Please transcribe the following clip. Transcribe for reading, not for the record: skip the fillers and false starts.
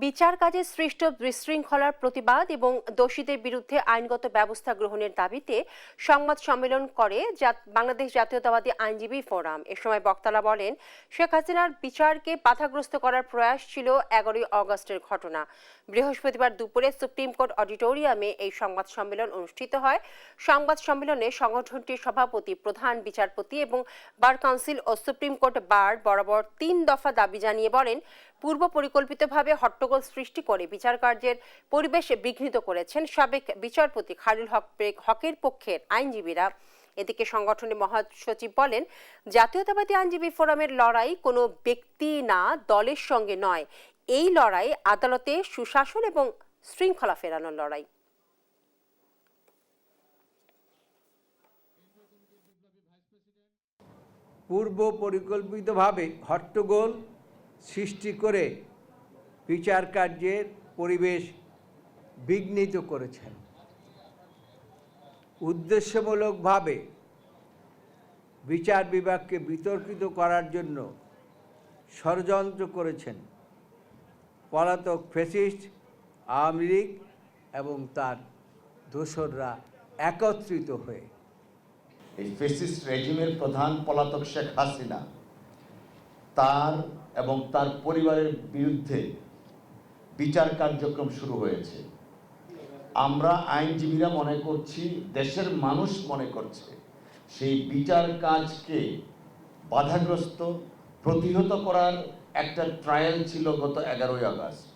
বিচার কাজে সৃষ্ট বিশৃঙ্খলার প্রতিবাদ এবং দোষীদের বিরুদ্ধে আইনগত ব্যবস্থা গ্রহণের দাবিতে সংবাদ সম্মেলন করে বাংলাদেশ জাতীয়তাবাদী আইনজীবী ফোরাম। এ সময় বক্তারা বলেন, শেখ হাসিনার বিচারকে বাধাগ্রস্ত করার প্রয়াস ছিল 11ই অগস্টের ঘটনা। বৃহস্পতিবার দুপুরে সুপ্রিম কোর্ট অডিটোরিয়ামে এই সংবাদ সম্মেলন অনুষ্ঠিত হয়। সংবাদ সম্মেলনে সংগঠনটির সভাপতি, প্রধান বিচারপতি এবং বার কাউন্সিল ও সুপ্রিম কোর্ট বার বরাবর 3 দফা দাবি জানিয়ে বলেন, পূর্ব পরিকল্পিতভাবে হট্টগোল সৃষ্টি করে বিচার কার্যের পরিবেশ বিঘ্নিত করেছেন সাবেক বিচারপতি খায়রুল হকের পক্ষের আইনজীবীরা। এদিকে সংগঠনের মহাসচিব বলেন, জাতীয়তাবাদী আইনজীবী ফোরামের লড়াই কোনো ব্যক্তি না, দলের সঙ্গে নয়। এই লড়াই আদালতে সুশাসন এবং শৃঙ্খলা ফেরানোর লড়াই। পূর্ব পরিকল্পিতভাবে হট্টগোল সৃষ্টি করে বিচার কার্যের পরিবেশ বিঘ্নিত করেছেন, উদ্দেশ্যমূলকভাবে বিচার বিভাগকে বিতর্কিত করার জন্য ষড়যন্ত্র করেছেন পলাতক ফ্যাসিস্ট আওয়ামী লীগ এবং তার দোসররা একত্রিত হয়ে। এই ফ্যাসিস্ট রেজিমের প্রধান পলাতক শেখ হাসিনা তার এবং তার পরিবারের বিরুদ্ধে বিচার কার্যক্রম শুরু হয়েছে। আমরা আইনজীবীরা মনে করছি, দেশের মানুষ মনে করছে, সেই বিচার কাজকে বাধাগ্রস্ত প্রতিহত করার একটা ট্রায়াল ছিল গত 11ই আগস্ট।